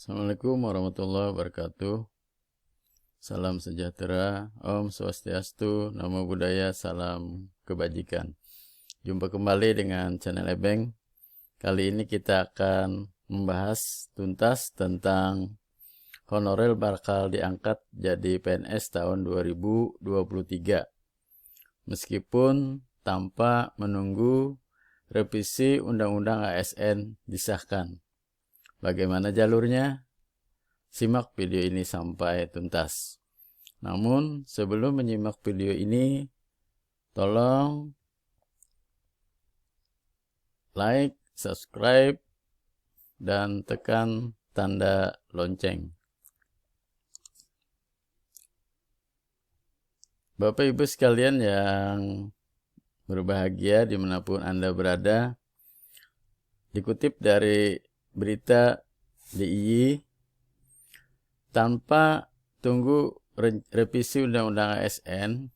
Assalamualaikum warahmatullahi wabarakatuh. Salam sejahtera, Om Swastiastu, Namo Buddhaya, salam kebajikan. Jumpa kembali dengan channel Ebeng. Kali ini kita akan membahas tuntas tentang honorer bakal diangkat jadi PNS tahun 2023. Meskipun tanpa menunggu revisi Undang-Undang ASN disahkan. Bagaimana jalurnya? Simak video ini sampai tuntas. Namun, sebelum menyimak video ini, tolong like, subscribe, dan tekan tanda lonceng. Bapak Ibu sekalian yang berbahagia dimanapun Anda berada, dikutip dari berita DIY, tanpa tunggu revisi Undang-Undang ASN,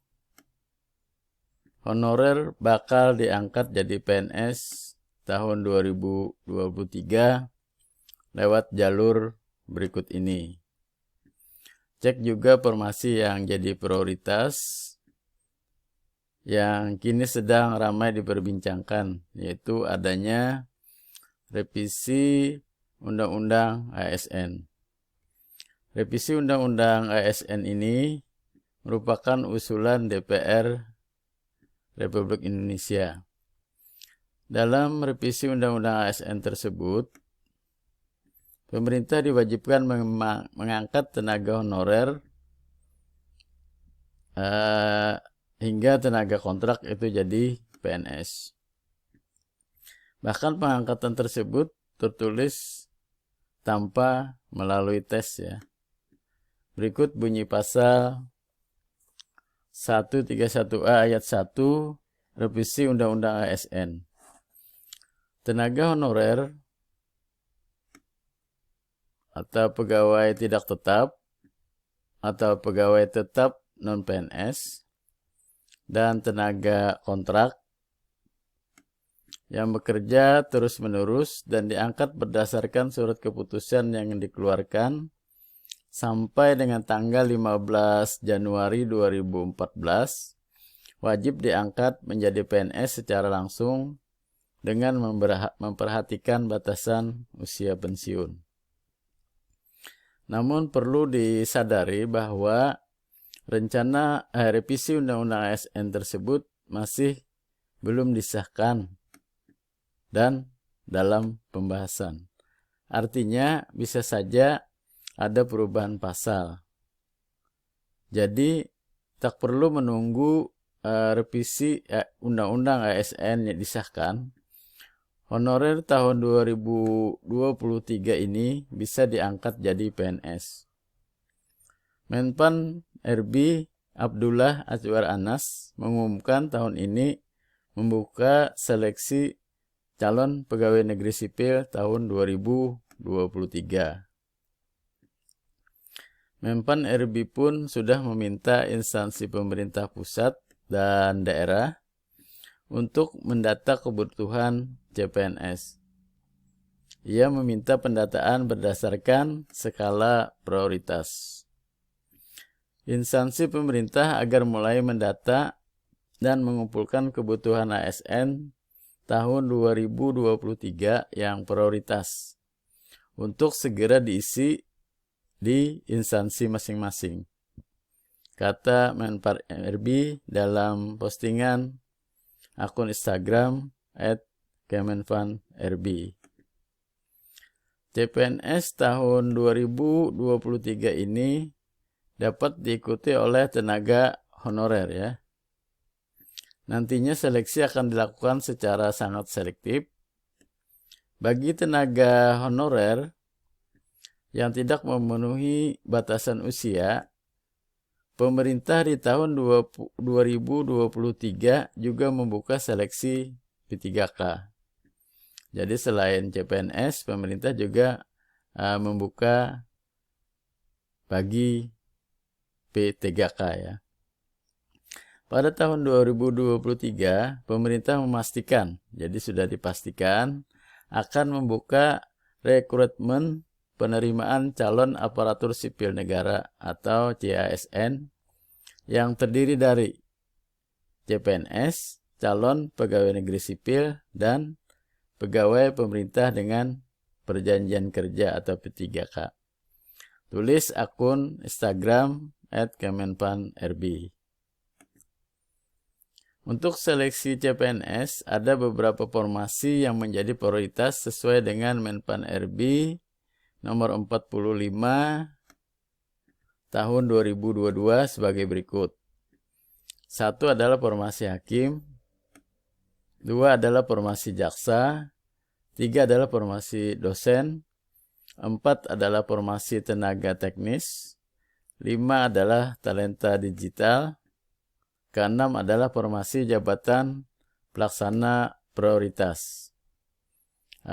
honorer bakal diangkat jadi PNS tahun 2023 lewat jalur berikut ini. Cek juga formasi yang jadi prioritas yang kini sedang ramai diperbincangkan, yaitu adanya revisi Undang-Undang ASN. Revisi Undang-Undang ASN ini merupakan usulan DPR Republik Indonesia. Dalam revisi Undang-Undang ASN tersebut, pemerintah diwajibkan mengangkat tenaga honorer hingga tenaga kontrak itu jadi PNS. Bahkan pengangkatan tersebut tertulis tanpa melalui tes ya. Berikut bunyi pasal 131A ayat 1 revisi Undang-Undang ASN. Tenaga honorer atau pegawai tidak tetap atau pegawai tetap non-PNS dan tenaga kontrak yang bekerja terus-menerus dan diangkat berdasarkan surat keputusan yang dikeluarkan sampai dengan tanggal 15 Januari 2014, wajib diangkat menjadi PNS secara langsung dengan memperhatikan batasan usia pensiun. Namun perlu disadari bahwa rencana revisi Undang-Undang ASN tersebut masih belum disahkan dan dalam pembahasan. Artinya bisa saja ada perubahan pasal. Jadi tak perlu menunggu revisi Undang-Undang ASN yang disahkan. Honorer tahun 2023 ini bisa diangkat jadi PNS. Menpan RB Abdullah Azwar Anas mengumumkan tahun ini membuka seleksi calon pegawai negeri sipil tahun 2023. Menpan RB pun sudah meminta instansi pemerintah pusat dan daerah untuk mendata kebutuhan CPNS. Ia meminta pendataan berdasarkan skala prioritas. Instansi pemerintah agar mulai mendata dan mengumpulkan kebutuhan ASN tahun 2023 yang prioritas untuk segera diisi di instansi masing-masing, kata Menpan RB dalam postingan akun Instagram @kemenpanrb. CPNS tahun 2023 ini dapat diikuti oleh tenaga honorer ya. Nantinya seleksi akan dilakukan secara sangat selektif. Bagi tenaga honorer yang tidak memenuhi batasan usia, pemerintah di tahun 2023 juga membuka seleksi P3K. Jadi selain CPNS, pemerintah juga membuka bagi P3K ya. Pada tahun 2023, pemerintah memastikan, jadi sudah dipastikan, akan membuka rekrutmen penerimaan calon aparatur sipil negara atau CASN yang terdiri dari CPNS, calon pegawai negeri sipil, dan pegawai pemerintah dengan perjanjian kerja atau P3K. Tulis akun Instagram @kemenpan.rb. Untuk seleksi CPNS, ada beberapa formasi yang menjadi prioritas sesuai dengan Menpan RB nomor 45 tahun 2022 sebagai berikut. 1 adalah formasi hakim, 2 adalah formasi jaksa, 3 adalah formasi dosen, 4 adalah formasi tenaga teknis, 5 adalah talenta digital, keenam adalah formasi jabatan pelaksana prioritas.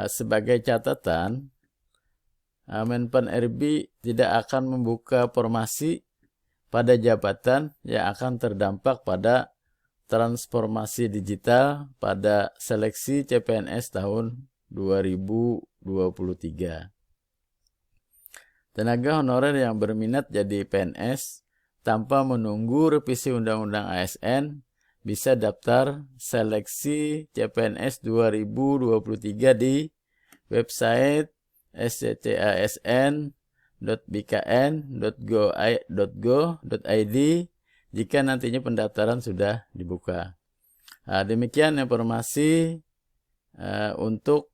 Sebagai catatan, Menpan RB tidak akan membuka formasi pada jabatan yang akan terdampak pada transformasi digital pada seleksi CPNS tahun 2023. Tenaga honorer yang berminat jadi PNS tanpa menunggu revisi Undang-Undang ASN bisa daftar seleksi CPNS 2023 di website scasn.bkn.go.id jika nantinya pendaftaran sudah dibuka. Demikian informasi untuk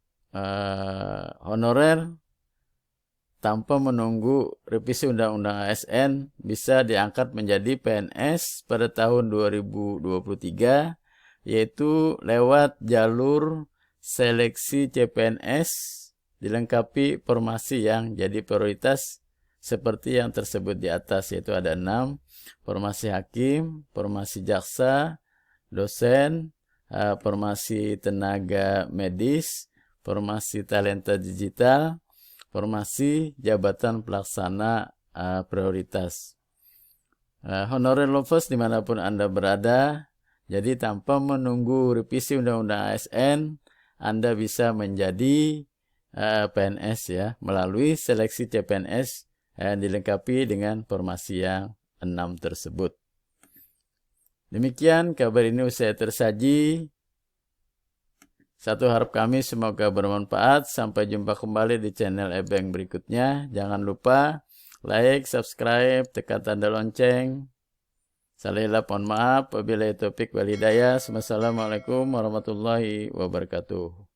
honorer tanpa menunggu revisi Undang-Undang ASN bisa diangkat menjadi PNS pada tahun 2023, yaitu lewat jalur seleksi CPNS dilengkapi formasi yang jadi prioritas seperti yang tersebut di atas, yaitu ada 6, formasi hakim, formasi jaksa, dosen, formasi tenaga medis, formasi talenta digital, formasi jabatan pelaksana prioritas. Honorer lovers dimanapun Anda berada, jadi tanpa menunggu revisi Undang-Undang ASN, Anda bisa menjadi PNS ya, melalui seleksi CPNS yang dilengkapi dengan formasi yang 6 tersebut. Demikian kabar ini usai tersaji. Satu harap kami semoga bermanfaat. Sampai jumpa kembali di channel Ebeng berikutnya. Jangan lupa like, subscribe, tekan tanda lonceng. Salihlah mohon maaf. Wabillahi taufik wal hidayah. Wassalamualaikum warahmatullahi wabarakatuh.